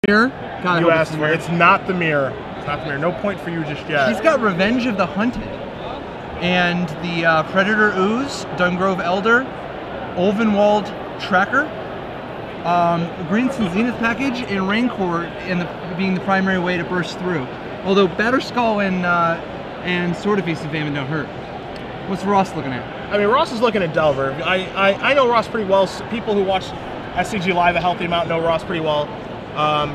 Mirror? God, You asked for it. It's not the mirror. It's not the mirror. No point for you just yet. She's got Revenge of the Hunted. And the Predator Ooze, Dungrove Elder, Ulvenwald Tracker, Greenson Zenith Package, and Rancor being the primary way to burst through. Although Batterskull and Sword of Feast and Famine don't hurt. What's Ross looking at? I mean, Ross is looking at Delver. I know Ross pretty well. People who watch SCGLA, the Healthy Amount, know Ross pretty well.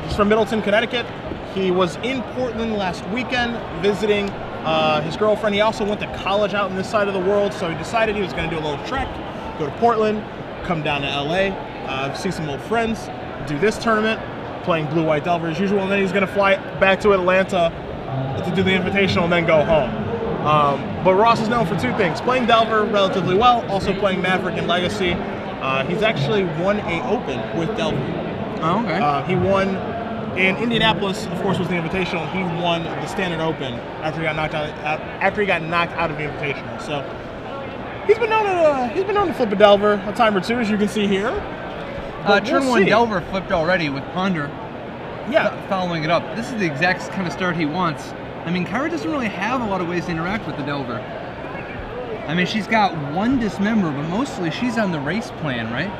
He's from Middleton, Connecticut. He was in Portland last weekend visiting his girlfriend. He also went to college out on this side of the world, so he decided he was going to do a little trek, go to Portland, come down to LA, see some old friends, do this tournament, playing Blue-White Delver as usual, and then he's going to fly back to Atlanta to do the Invitational and then go home. But Ross is known for two things: playing Delver relatively well, also playing Maverick and Legacy. He's actually won a Open with Delver. Oh, okay. He won in Indianapolis, of course, was the Invitational. He won the Standard Open after he got knocked out of the Invitational. So he's been known to flip a Delver a time or two, as you can see here. Turn one Delver flipped already with Ponder. Yeah, following it up. This is the exact kind of start he wants. I mean, Kyrie doesn't really have a lot of ways to interact with the Delver. I mean, she's got one Dismember, but mostly she's on the race plan, right?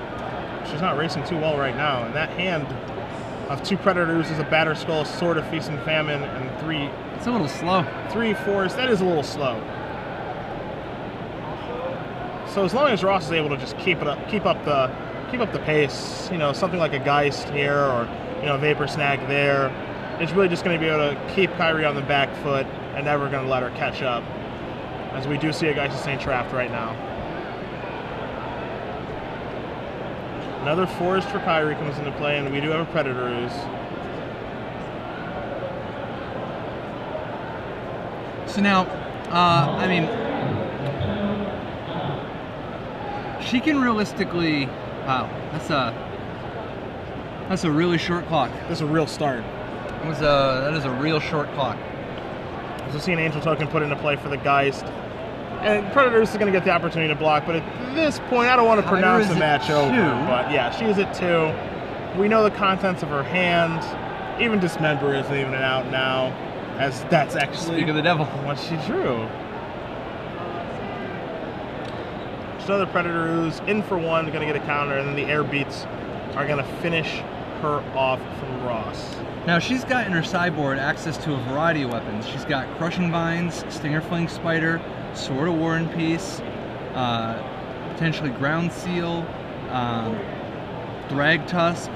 She's not racing too well right now, and that hand of two Predators is a Batterskull, Sword of Feast and Famine, and three. It's a little slow. 3 4s. That is a little slow. So as long as Ross is able to just keep up the pace, you know, something like a Geist here or Vapor Snag there, it's really just going to be able to keep Kyrie on the back foot and never going to let her catch up, as we do see a Geist of St. Traft right now. Another Forest for Kyrie comes into play, and we do have a Predator Ooze. So now, I mean, she can realistically, wow, that's a really short clock. That's a real start. That is a real short clock. So see an Angel Token put into play for the Geist. And Predators is going to get the opportunity to block, but at this point, I don't want to pronounce the match over. But yeah, she is at 2. We know the contents of her hand. Even Dismember isn't even out now, as that's actually Speak of the devil. What she drew. Just another Predator Ooze, in for 1, going to get a counter, and then the Air Beats are going to finish her off from Ross. Now she's got in her sideboard access to a variety of weapons. She's got Crushing Vines, Stinger Fling Spider, Sword of War and Peace, potentially Ground Seal, Drag Tusk,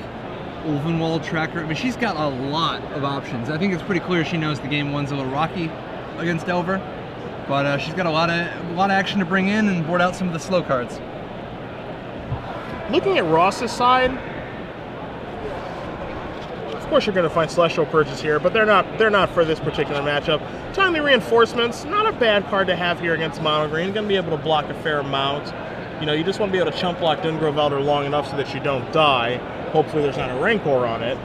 Ulvenwald Tracker. I mean, she's got a lot of options. I think it's pretty clear she knows the game one's a little rocky against Delver, but she's got a lot of action to bring in and board out some of the slow cards. Looking at Ross's side, of course you're going to find Celestial Purges here, but they're not for this particular matchup. Timely Reinforcements, not a bad card to have here against Mono Green. Going to be able to block a fair amount. You know, you just want to be able to chump block Dungrove Elder long enough so that you don't die. Hopefully there's not a Rancor on it.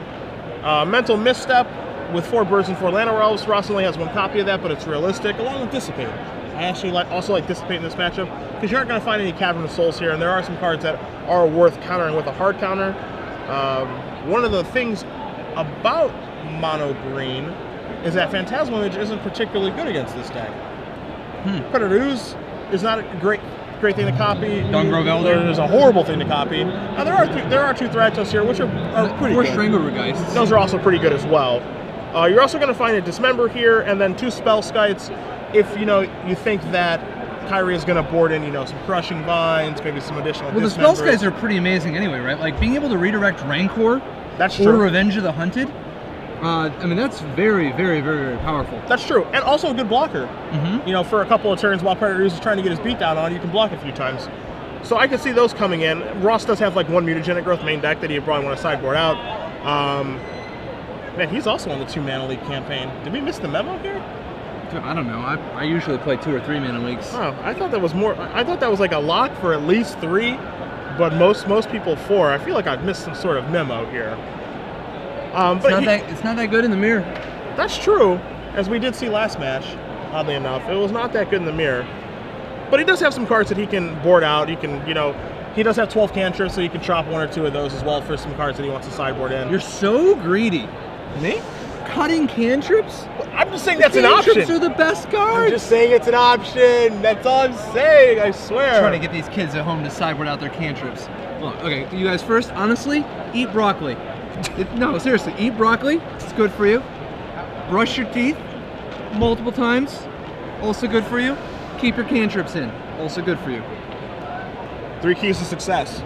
Mental Misstep with 4 Birds and 4 Llanowar Elves. Ross only has 1 copy of that, but it's realistic, along with Dissipate. I actually also like Dissipate in this matchup, because you aren't going to find any Cavern of Souls here, and there are some cards that are worth countering with a hard counter. One of the things about Mono Green is that Phantasmal Image isn't particularly good against this deck. Predator Ooze is not a great thing to copy. Dungrove Elder is a horrible thing to copy. Now there are 2 Thratos here, which are pretty good. 4 Strangler Geists. Those are also pretty good as well. You're also going to find a Dismember here, and then 2 Spell Skites if you think that Kyrie is going to board in some Crushing Vines, maybe some additional. Well, the Spell Skites are pretty amazing anyway, right? Like being able to redirect Rancor. That's true. Or Revenge of the Hunted. I mean, that's very, very, very, very powerful. That's true, and also a good blocker. For a couple of turns while Predator Ooze is trying to get his beat down on, you can block a few times. So I can see those coming in. Ross does have like 1 Mutagenic Growth main deck that he probably want to sideboard out. Man, he's also on the 2 Mana League campaign. Did we miss the memo here? I don't know. I usually play 2 or 3 Mana Leagues. Oh, I thought that was more. I thought that was like a lock for at least 3, but most people 4. I feel like I've missed some sort of memo here. It's not that good in the mirror. That's true, as we did see last match. Oddly enough, it was not that good in the mirror. But he does have some cards that he can board out. He can, He does have 12 cantrips, so you can chop 1 or 2 of those as well for some cards that he wants to sideboard in. You're so greedy. Me? Cutting cantrips? I'm just saying that's an option. Cantrips are the best cards. I'm just saying it's an option. That's all I'm saying, I swear. Trying to get these kids at home to sideboard out their cantrips. Well, okay, you guys first, honestly, eat broccoli. No, seriously, eat broccoli. It's good for you. Brush your teeth multiple times. Also good for you. Keep your cantrips in. Also good for you. 3 keys to success.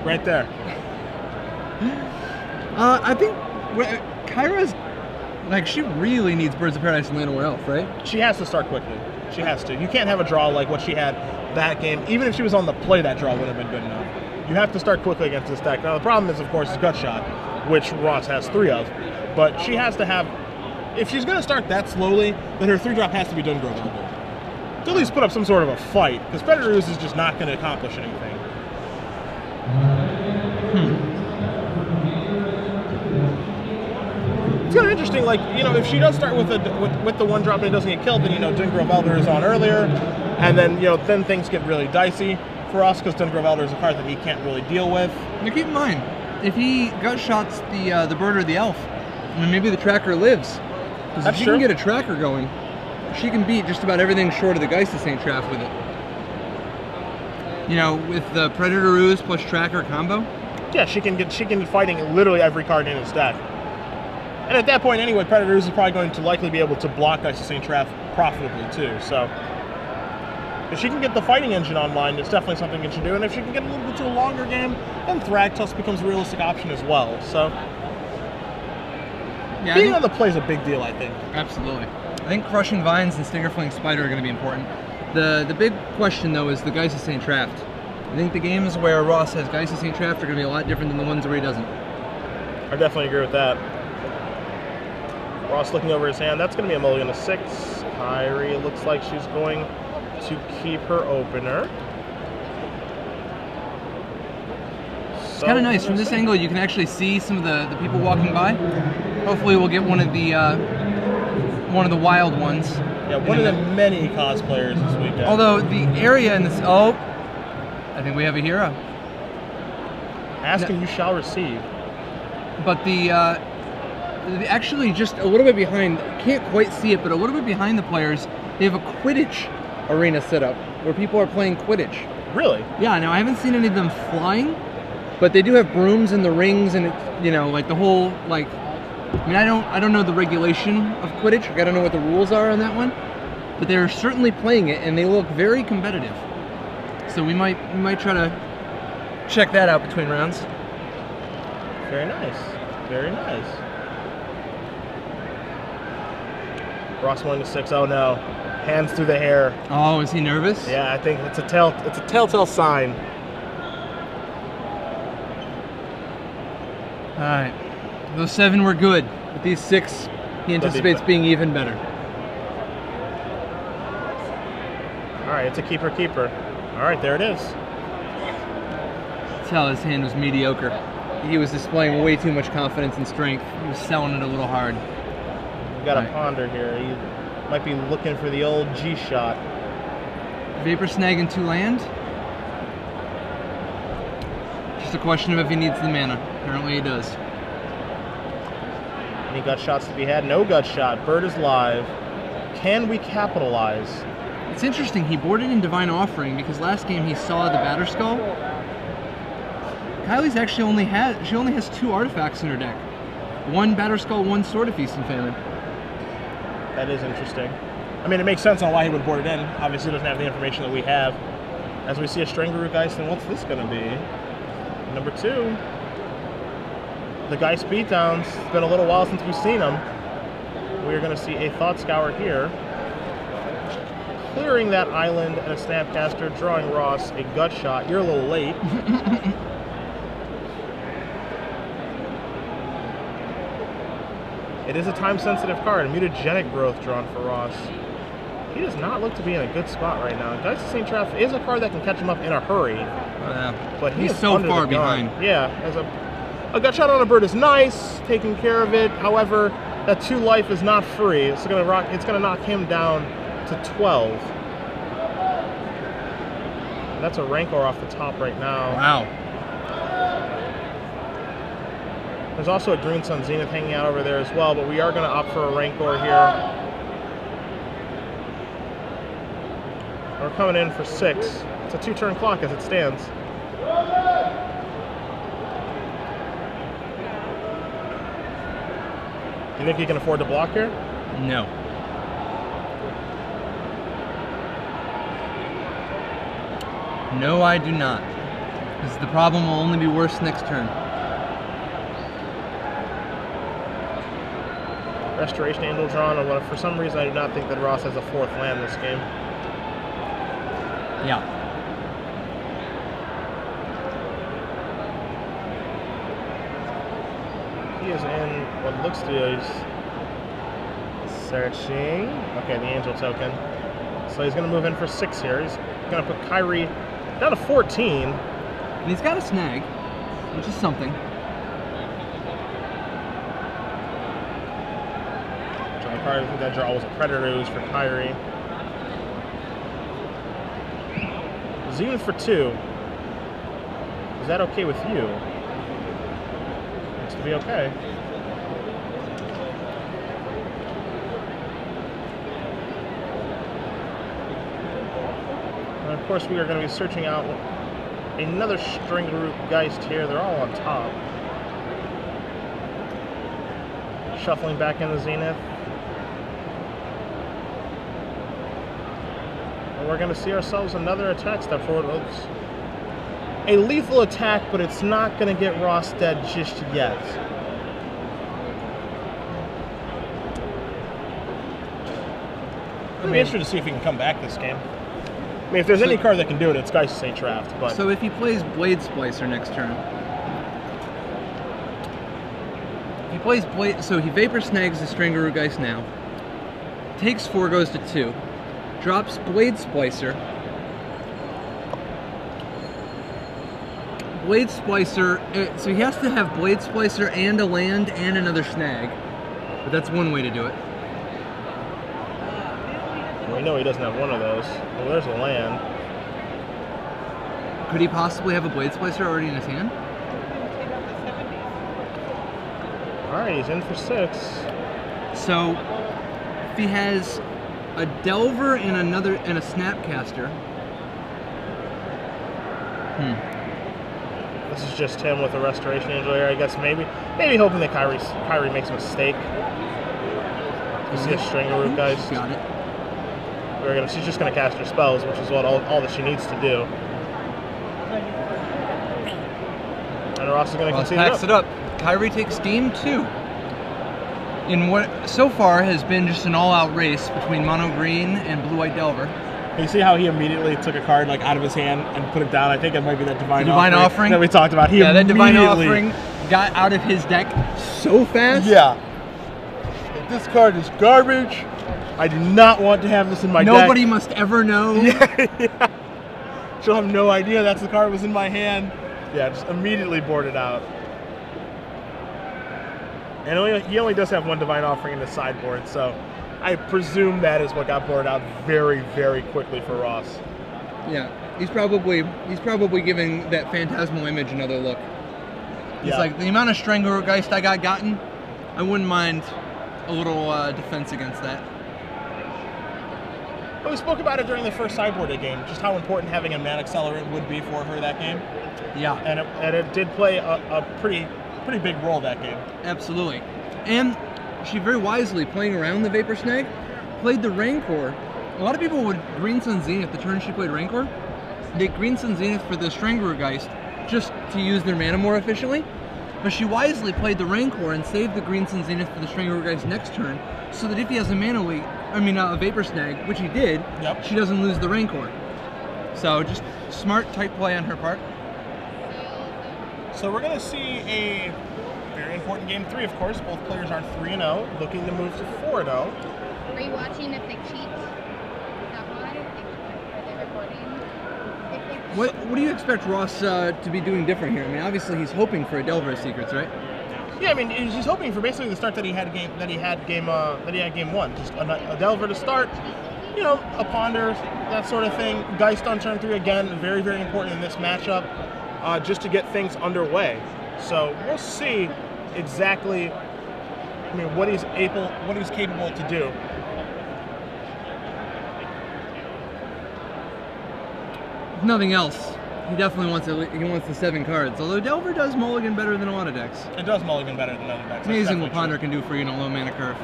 Right there. I think Kyra's, like, she really needs Birds of Paradise and Llanowar Elf, right? She has to start quickly. She has to. You can't have a draw like what she had that game. Even if she was on the play, that draw would have been good enough. You have to start quickly against this deck. Now, the problem is, of course, is Gut Shot, which Ross has 3 of. But she has to have... If she's going to start that slowly, then her 3-drop has to be Dungrove Elder. To at least put up some sort of a fight, because Predator Ooze is just not going to accomplish anything. It's kind of interesting, like, you know, if she does start with the 1-drop and it doesn't get killed, then, you know, Dungrove Elder is on earlier, and then, you know, then things get really dicey for us, because Dungrove Elder is a card that he can't really deal with. Now keep in mind, if he gut shots the bird or the elf, then maybe the tracker lives. Because if she can get a tracker going, she can beat just about everything short of the Geist-to-Saint Trap with it. You know, with the Predator Ooze plus tracker combo. Yeah, she can be fighting literally every card in his deck. And at that point anyway, Predator Ooze is probably going to likely be able to block Geist-to-Saint Trap profitably too. So if she can get the fighting engine online, it's definitely something that she do. And if she can get a little bit to a longer game, then Thragtusk becomes a realistic option as well. So yeah, being on the play is a big deal, I think. Absolutely. I think Crushing Vines and Stingerfling Spider are going to be important. The big question, though, is the Geist-to-Saint Traft. I think the games where Ross has Geist-to-Saint Traft are going to be a lot different than the ones where he doesn't. I definitely agree with that. Ross looking over his hand. That's going to be a mulligan of 6. Kyrie looks like she's going to keep her opener. It's kind of nice. From this angle, you can actually see some of the people walking by. Hopefully we'll get one of the wild ones. Yeah, one of the many cosplayers this weekend. Although the area in this... Oh, I think we have a hero. Ask and you shall receive. But actually just a little bit behind, can't quite see it, but a little bit behind the players, they have a Quidditch arena set up where people are playing Quidditch. Really? Yeah, now I haven't seen any of them flying, but they do have brooms and the rings and, you know, like the whole, like, I mean, I don't know the regulation of Quidditch. Like, I don't know what the rules are on that one, but they're certainly playing it, and they look very competitive. So we might try to check that out between rounds. Very nice. Very nice. Ross 1 to 6. Oh no, hands through the hair. Oh, is he nervous? Yeah, I think it's a telltale sign. All right. Those 7 were good, but these 6, he anticipates being even better. All right, it's a keeper. All right, there it is. Tell his hand was mediocre. He was displaying way too much confidence and strength. He was selling it a little hard. We got a ponder here. He might be looking for the old G shot. Vapor Snag and 2 land. Just a question of if he needs the mana. Apparently he does. Any gut shots to be had? No gut shot. Bird is live. Can we capitalize? It's interesting, he boarded in Divine Offering because last game he saw the Batterskull. Kylie's actually only has 2 artifacts in her deck. 1 Batterskull, 1 Sword of Feast and Famine. That is interesting. I mean, it makes sense on why he would board it in. Obviously, he doesn't have the information that we have. As we see a Strangleroot Geist, then what's this going to be? Number 2. The Geist beatdowns. It's been a little while since we've seen them. We're going to see a Thought Scour here. Clearing that island and a Snapcaster, drawing Ross a gut shot. You're a little late. It is a time-sensitive card. Mutagenic Growth drawn for Ross. He does not look to be in a good spot right now. Geist-to-Saint Trap is a card that can catch him up in a hurry. But he's so far behind. Yeah, as a gut shot on a bird is nice, taking care of it. However, that 2 life is not free. It's gonna knock him down to 12. And that's a Rancor off the top right now. Wow. There's also a Green Sun Zenith hanging out over there as well, but we are going to opt for a Rancor here. We're coming in for 6. It's a 2-turn clock as it stands. You think he can afford to block here? No. No, I do not. Because the problem will only be worse next turn. Restoration Angel drawn, and for some reason I do not think that Ross has a 4th land this game. Yeah. He is in what looks to be searching. Okay, the Angel token. So he's going to move in for 6 here. He's going to put Kyrie down to 14. And he's got a snag, which is something. John Carter, I think that draw was a Predator Ooze for Kyrie. Zenith for 2. Is that okay with you? Looks to be okay. And of course, we are going to be searching out another String Root Geist here. They're all on top. Shuffling back in the Zenith. And we're going to see ourselves another attack step forward. Oops. A lethal attack, but it's not going to get Ross dead just yet. It'll be interesting to see if he can come back this game. I mean, if there's any card that can do it, it's Geist Saint Draft. But so if he plays Blade Splicer next turn, if he plays Blade, so he Vapor Snags the Strangaroo Geist now, takes 4, goes to 2, drops Blade Splicer. Blade Splicer, so he has to have Blade Splicer and a land and another snag, but that's one way to do it. We know he doesn't have one of those. Well, there's a land. Could he possibly have a Blade Splicer already in his hand? Alright, he's in for 6. So, if he has a Delver and a Snapcaster. This is just him with a Restoration Angel here. I guess maybe hoping that Kyrie makes a mistake. You see a Strangaroo Geist. Got it. She's just going to cast her spells, which is what all that she needs to do. And Ross is going to continue packs it up. Kyrie takes game 2. In what so far has been just an all-out race between Mono Green and Blue White Delver. You see how he immediately took a card out of his hand and put it down? I think it might be that Divine Offering that we talked about. That Divine Offering got out of his deck so fast. Yeah. This card is garbage. I do not want to have this in my deck. Nobody must ever know. Yeah. She'll have no idea that's the card was in my hand. Yeah, just immediately boarded out. And he only does have one Divine Offering in the sideboard, so I presume that is what got boarded out very, very quickly for Ross. Yeah, he's probably giving that Phantasmal Image another look. He's like, the amount of Strangaroo Geist I gotten, I wouldn't mind a little defense against that. But we spoke about it during the first sideboarded game, just how important having a Mana Accelerant would be for her that game. Yeah. And it did play a pretty big role that game. Absolutely. And she very wisely, playing around the Vapor Snag, played the Rancor. A lot of people would Green Sun Zenith the turn she played Rancor. They Green Sun Zenith for the Strangaroo Geist just to use their mana more efficiently. But she wisely played the Rancor and saved the Green Sun Zenith for the Strangaroo Geist next turn, so that if he has a Vapor Snag, which he did, she doesn't lose the Rancor. So just smart, tight play on her part. So we're going to see a very important game 3, of course. Both players are 3-0, looking to move to 4-0. Are you watching if they cheat? That one? Are they recording? What do you expect Ross to be doing different here? I mean, obviously he's hoping for a Delver Secrets, right? Yeah, I mean, he's hoping for basically the start that he had game 1, just a Delver to start, you know, a ponder, that sort of thing. Geist on turn 3 again, very, very important in this matchup, just to get things underway. So we'll see exactly, I mean, what he's capable to do. If nothing else, he definitely wants the 7 cards. Although Delver does mulligan better than a lot of decks. It does mulligan better than other decks. Amazing what Ponder can do for you in a low mana curve.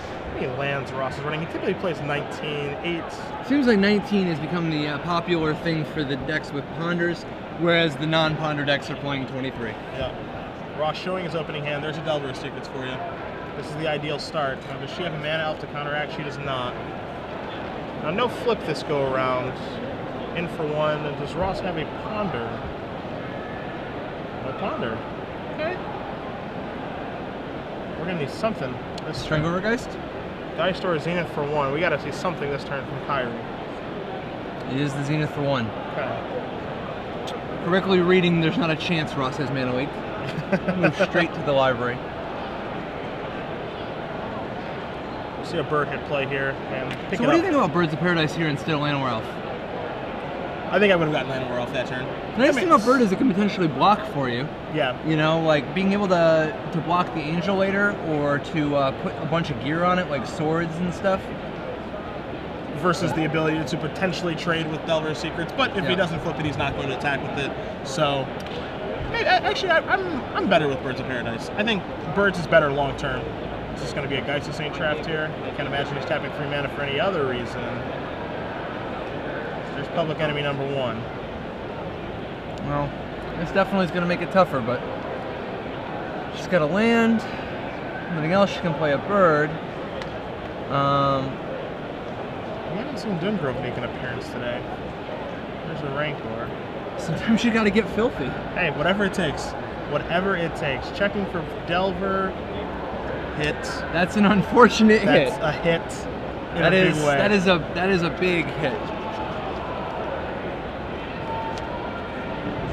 How many lands Ross is running? He typically plays 19, 8. Seems like 19 has become the popular thing for the decks with Ponders, whereas the non-Ponder decks are playing 23. Yeah. Ross showing his opening hand. There's a Delver of Secrets for you. This is the ideal start. Now, does she have a mana elf to counteract? She does not. Now, no flip this go around. In for 1. And does Ross have a Ponder? No Ponder. Okay. We're gonna need something. Strangleover Geist? Geist or Zenith for 1. We gotta see something this turn from Kyrie. It is the Zenith for 1. Okay. Correctly reading, there's not a chance Ross has mana leak. Move straight to the library. We'll see a bird hit play here and pick it up. So what do you think about Birds of Paradise here instead of Llanowar Elf? I think I would have gotten Llanowar off that turn. The nice thing about Bird is it can potentially block for you. Yeah. You know, like being able to block the Angel later or to put a bunch of gear on it, like swords and stuff. Versus the ability to potentially trade with Delver of Secrets, but if he doesn't flip it, he's not going to attack with it. So, actually, I'm better with Birds of Paradise. I think Birds is better long term. It's just going to be a Geist of St. Traft here. I can't imagine he's tapping 3 mana for any other reason. There's Public Enemy number 1. Well, this definitely is going to make it tougher, but she's got a land. Anything else, she can play a bird. We haven't seen Dungrove make an appearance today. There's a Rancor. Sometimes you got to get filthy. Hey, whatever it takes. Whatever it takes. Checking for Delver. Hit. That's an unfortunate hit. That's a hit in a big way. That is a big hit.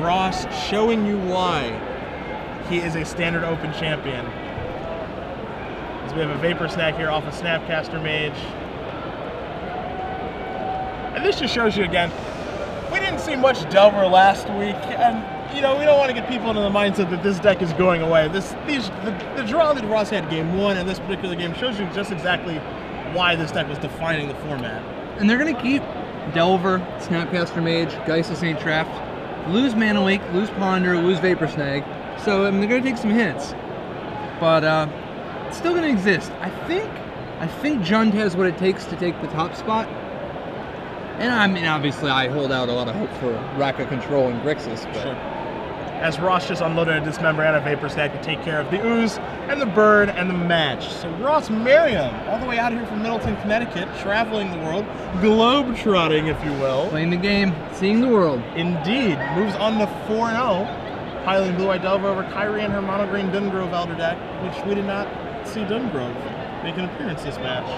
Ross showing you why he is a standard open champion. As we have a Vapor Snack here off of Snapcaster Mage. And this just shows you again, we didn't see much Delver last week, and you know, we don't want to get people into the mindset that this deck is going away. The draw that Ross had game 1 and this particular game shows you just exactly why this deck was defining the format. And they're going to keep Delver, Snapcaster Mage, Geist of St. Traft, lose Mana Leak, lose Ponder, lose Vapor Snag. So I mean, they're going to take some hits, but it's still going to exist. I think Jund has what it takes to take the top spot. And I mean, obviously, I hold out a lot of hope for Raka Control and Grixis. But sure. As Ross just unloaded a Dismember and a Vapor Snag to take care of the Ooze and the Bird and the match. So Ross Merriam, all the way out here from Middleton, Connecticut, traveling the world, globe-trotting, if you will. Playing the game, seeing the world. Indeed. Moves on to 4-0, piling Blue-Eyed Delver over Kyrie and her mono-green Dungrove Elder deck, which we did not see Dungrove make an appearance this match.